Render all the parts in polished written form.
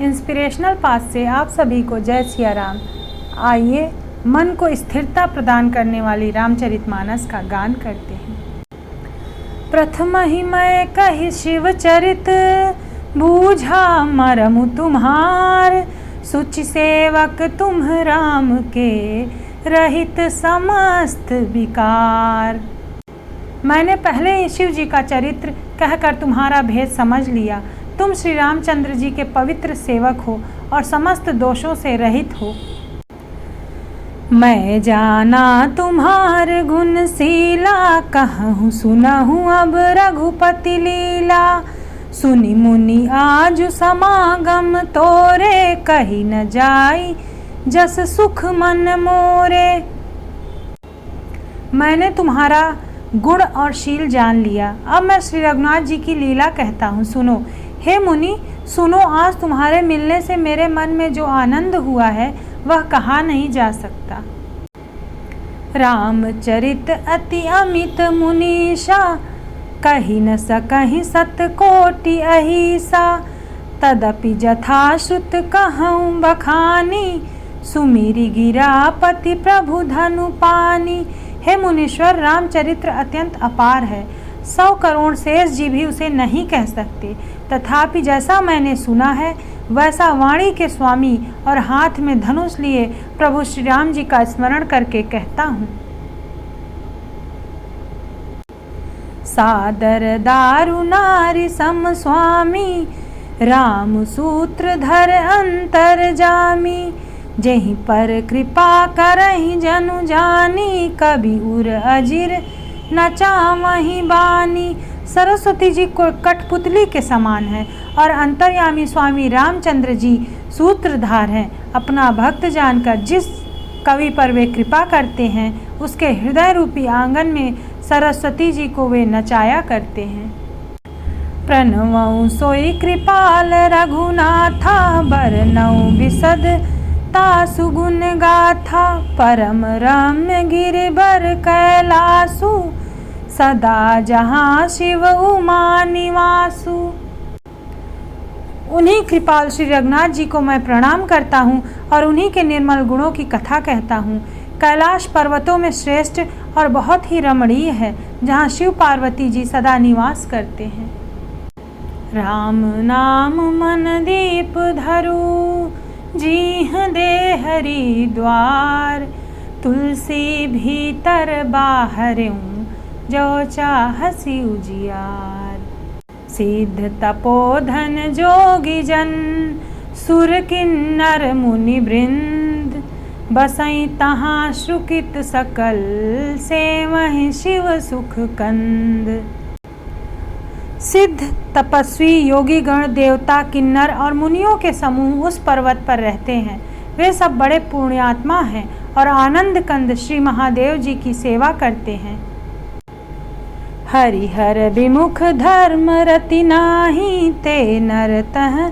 Inspirational path से आप सभी को जय सिया राम। आइए मन को स्थिरता प्रदान करने वाली रामचरितमानस का गान करते हैं। प्रथम ही मैं कही शिव चरित, बूझा मरमु तुम्हार। सुचि सेवक तुम राम के, रहित समस्त विकार। मैंने पहले ही शिव जी का चरित्र कहकर तुम्हारा भेद समझ लिया। तुम श्री रामचंद्र जी के पवित्र सेवक हो और समस्त दोषों से रहित हो। मैं जाना तुम्हार गुणशीला, कहूँ सुनहूँ अब रघुपति लीला। सुनि मुनि आज समागम तोरे, कही न जाई जस सुख मन मोरे। मैंने तुम्हारा गुण और शील जान लिया। अब मैं श्री रघुनाथ जी की लीला कहता हूँ, सुनो। हे मुनि सुनो, आज तुम्हारे मिलने से मेरे मन में जो आनंद हुआ है वह कहा नहीं जा सकता। रामचरित अति अमित मुनीषा, कही न सकहि सत कोटि अहिसा। तदपि जथाश्रुत कहूँ बखानी, सुमिरि गिरापति प्रभु धनु पानी। हे मुनीश्वर, रामचरित्र अत्यंत अपार है। 100 करोड़ शेष जी भी उसे नहीं कह सकते। तथापि जैसा मैंने सुना है वैसा वाणी के स्वामी और हाथ में धनुष लिए प्रभु श्री राम जी का स्मरण करके कहता हूँ। सादर दारु नारी सम स्वामी, राम सूत्रधर अंतरजामी। जहीं पर कृपा करहि जनु जानी, कभी उर अजिर न चावहि बानी। सरस्वती जी को कठपुतली के समान है और अंतर्यामी स्वामी रामचंद्र जी सूत्रधार हैं। अपना भक्त जानकर जिस कवि पर वे कृपा करते हैं उसके हृदय रूपी आंगन में सरस्वती जी को वे नचाया करते हैं। प्रणवं सोई कृपाल रघुनाथा, बरनऊ बिसद तासु गुण गाथा। परम रम्य गिरिबर कैलासु, सदा जहाँ शिव उमा निवासु। उन्हीं कृपाल श्री रघुनाथ जी को मैं प्रणाम करता हूँ और उन्हीं के निर्मल गुणों की कथा कहता हूँ। कैलाश पर्वतों में श्रेष्ठ और बहुत ही रमणीय है, जहाँ शिव पार्वती जी सदा निवास करते हैं। राम नाम मन दीप धरू, जीह दे हरिद्वार। तुलसी भीतर बाहरऊँ, जो चाहसी उजियार। सिद्ध तपोधन जोगी जन, सुर किन्नर मुनि वृंद। बसई तहाँ शुकित सकल, सेवहि शिव सुख कंद। सिद्ध तपस्वी योगी गण, देवता, किन्नर और मुनियों के समूह उस पर्वत पर रहते हैं। वे सब बड़े पुण्यात्मा हैं और आनंद कंद श्री महादेव जी की सेवा करते हैं। हरिहर विमुख धर्म रति नाही, ते नर तह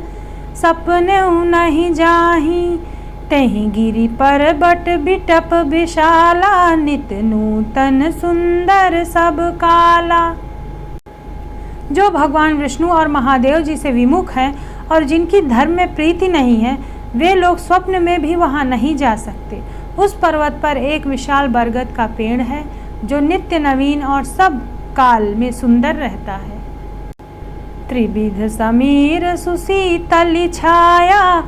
सपने नहीं जाही। तेहि गिरि पर्वत बिटप विशाला, नित नूतन सुंदर सब काला। जो भगवान विष्णु और महादेव जी से विमुख हैं और जिनकी धर्म में प्रीति नहीं है, वे लोग स्वप्न में भी वहां नहीं जा सकते। उस पर्वत पर एक विशाल बरगद का पेड़ है जो नित्य नवीन और सब काल में सुंदर रहता है। त्रिविध समीर सुशीतल छाया,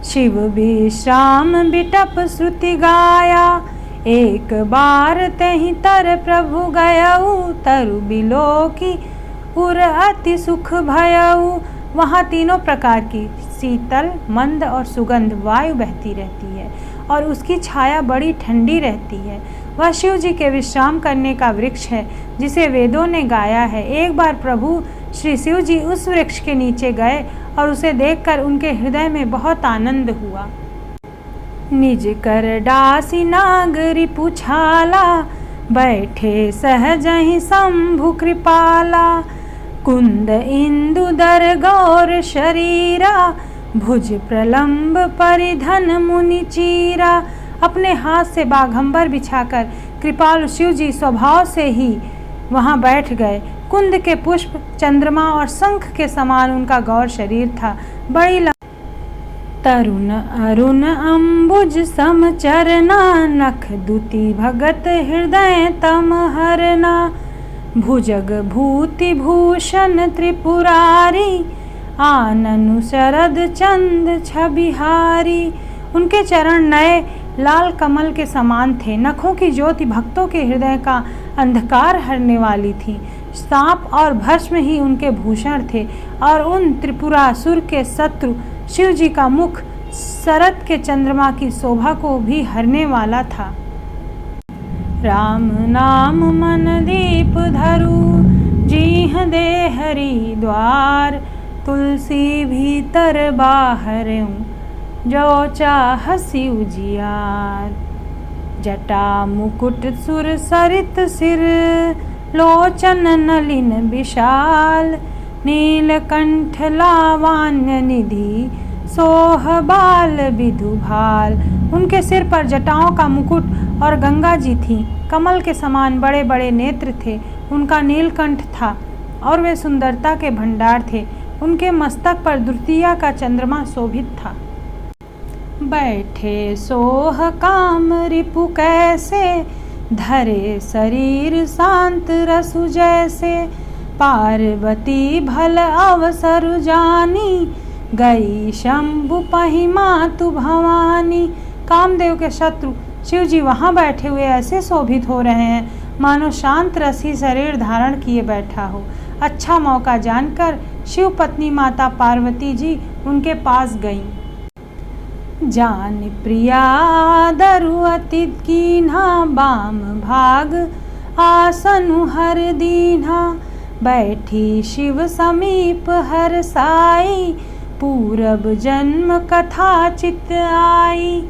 शिव विश्राम बिटप श्रुति गाया। एक बार तेहि तर प्रभु गयऊ, तरु बिलोकी उर अति सुख भयऊ। वहाँ तीनों प्रकार की शीतल, मंद और सुगंध वायु बहती रहती है और उसकी छाया बड़ी ठंडी रहती है। वह शिव जी के विश्राम करने का वृक्ष है जिसे वेदों ने गाया है। एक बार प्रभु श्री शिव जी उस वृक्ष के नीचे गए और उसे देखकर उनके हृदय में बहुत आनंद हुआ। निज कर डासी नागरी पुछाला, बैठे सहजहि शंभु कृपाला। कुंद इंदु दर गौर शरीरा, भुज प्रलंब परिधन मुनि चीरा। अपने हाथ से बाघंबर बिछाकर कृपाल शिव जी स्वभाव से ही वहाँ बैठ गए। कुंद के पुष्प, चंद्रमा और शंख के समान उनका गौर शरीर था। तरुण अरुण अम्बुज समचरना, नख दुति भगत हृदय तम हरना। भुजग भूति भूषण त्रिपुरारी, आननु शरद चंद छबिहारी। उनके चरण नए लाल कमल के समान थे। नखों की ज्योति भक्तों के हृदय का अंधकार हरने वाली थी। सांप और भस्म ही उनके भूषण थे और उन त्रिपुरासुर के शत्रु शिव जी का मुख शरद के चंद्रमा की शोभा को भी हरने वाला था। राम नाम मन दीप धरु, जीह दे हरि द्वार। तुलसी भीतर बाहरऊं, जो चाहसी उजियार। जटा मुकुट सुर सरित सिर, लोचन नलिन विशाल। नीलकंठ लावान्य निधि, सोह बाल विधुभाल। उनके सिर पर जटाओं का मुकुट और गंगा जी थी। कमल के समान बड़े बड़े नेत्र थे। उनका नीलकंठ था और वे सुंदरता के भंडार थे। उनके मस्तक पर द्वितीया का चंद्रमा शोभित था। बैठे सोह काम रिपु कैसे, धरे शरीर शांत रसु जैसे। पार्वती भल अवसर जानी, गई शंभु पहि मातु भवानी। कामदेव के शत्रु शिव जी वहाँ बैठे हुए ऐसे शोभित हो रहे हैं मानो शांत रसी शरीर धारण किए बैठा हो। अच्छा मौका जानकर शिव पत्नी माता पार्वती जी उनके पास गईं। जान प्रिया दरु अति कीन्हा, बाम भाग आसनु हर दीन्हा। बैठी शिव समीप हर साई, पूरब जन्म कथा चित आई।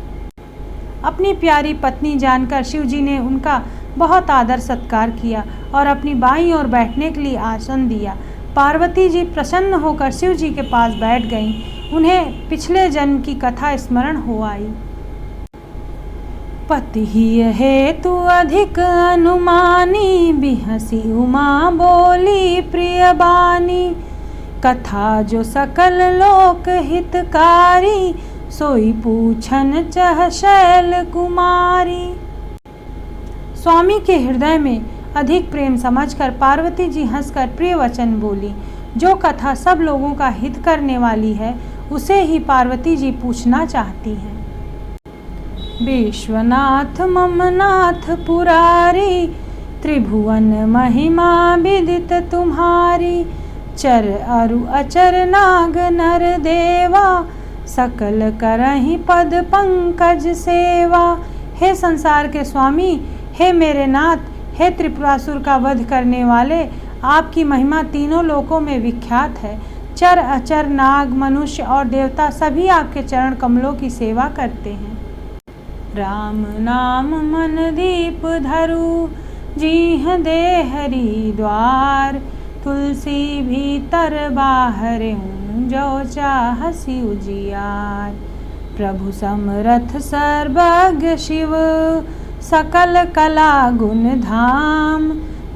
अपनी प्यारी पत्नी जानकर शिव जी ने उनका बहुत आदर सत्कार किया और अपनी बाईं ओर बैठने के लिए आसन दिया। पार्वती जी प्रसन्न होकर शिव जी के पास बैठ गईं। उन्हें पिछले जन्म की कथा स्मरण हो आई। पति ही हेतु अधिक अनुमानी, बिहसी उमा बोली प्रिय बानी। कथा जो सकल लोक हितकारी, सोई पूछन चह शैल कुमारी। स्वामी के हृदय में अधिक प्रेम समझकर पार्वती जी हंसकर प्रिय वचन बोली। जो कथा सब लोगों का हित करने वाली है उसे ही पार्वती जी पूछना चाहती हैं। विश्वनाथ मम नाथ पुरारी, त्रिभुवन महिमा विदित तुम्हारी। चर अरु अचर नाग नर देवा, सकल करहि पद पंकज सेवा। हे संसार के स्वामी, हे मेरे नाथ, हे त्रिपुरासुर का वध करने वाले, आपकी महिमा तीनों लोकों में विख्यात है। चर अचर नाग मनुष्य और देवता सभी आपके चरण कमलों की सेवा करते हैं। राम नाम मन दीप धरु, जीह दे हरि द्वार। तुलसी भीतर बाहरऊं, जो चाहसी उजियार। प्रभु समरथ सर्वज्ञ शिव, सकल कला गुण धाम।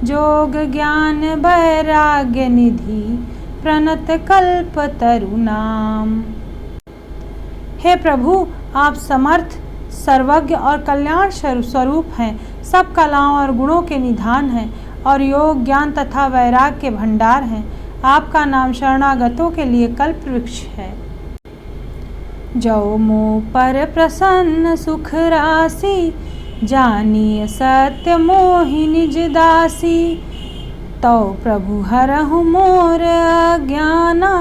जोग ज्ञान वैराग्य निधि, प्रणत कल्प तरु नाम। हे प्रभु, आप समर्थ सर्वज्ञ और कल्याण स्वरूप हैं। सब कलाओं और गुणों के निधान हैं और योग ज्ञान तथा वैराग्य के भंडार हैं। आपका नाम शरणागतों के लिए कल्प वृक्ष है। जो मोह पर प्रसन्न सुख राशि, जानिय सत्य मोहि निज दासी। तो प्रभु हरहु मोर अज्ञाना,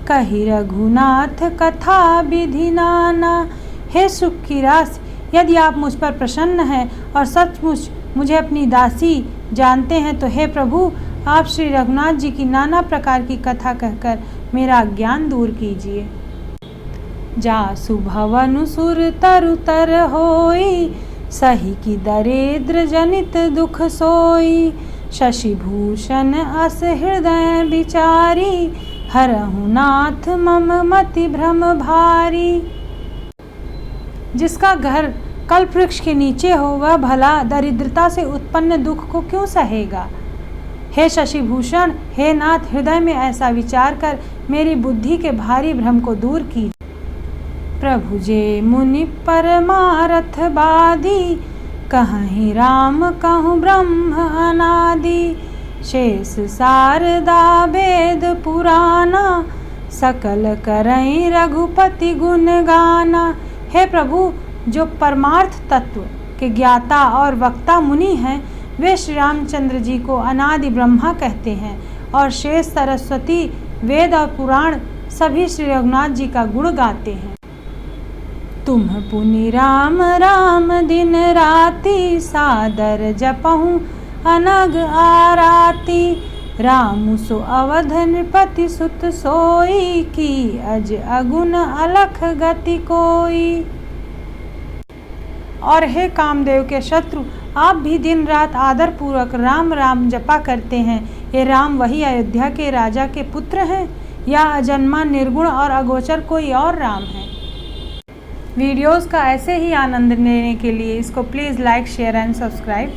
कहि रघुनाथ कथा विधि नाना। हे सुख की राशि, यदि आप मुझ पर प्रसन्न हैं और सचमुच मुझे अपनी दासी जानते हैं तो हे प्रभु, आप श्री रघुनाथ जी की नाना प्रकार की कथा कहकर मेरा अज्ञान दूर कीजिए। जासु भवनु सुर तरु तर होई, सही की दरिद्र जनित दुख सोई। शशि भूषण अस हृदय विचारी, हरहु नाथ मम मति भ्रम भारी। जिसका घर कल्प वृक्ष के नीचे हो वह भला दरिद्रता से उत्पन्न दुख को क्यों सहेगा। हे शशिभूषण, हे नाथ, हृदय में ऐसा विचार कर मेरी बुद्धि के भारी भ्रम को दूर कीजिए। प्रभु जे मुनि परमारथ बादी, कहहि राम कहूँ ब्रह्म अनादि। शेष शारदा वेद पुराना, सकल करई रघुपति गुण गाना। हे प्रभु, जो परमार्थ तत्व के ज्ञाता और वक्ता मुनि हैं, वे श्री रामचंद्र जी को अनादि ब्रह्मा कहते हैं, और शेष सरस्वती वेद और पुराण सभी श्री रघुनाथ जी का गुण गाते हैं। तुम पुनि राम राम दिन राति, सादर जपहु अनग आराती। राम सो अवध नृपति सुत सोई, की अज अगुन अलख गति कोई। और हे कामदेव के शत्रु, आप भी दिन रात आदर पूर्वक राम राम जपा करते हैं। ये राम वही अयोध्या के राजा के पुत्र हैं, या अजन्मा निर्गुण और अगोचर कोई और राम है? वीडियोस का ऐसे ही आनंद लेने के लिए इसको please like, share and subscribe.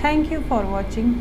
Thank you for watching.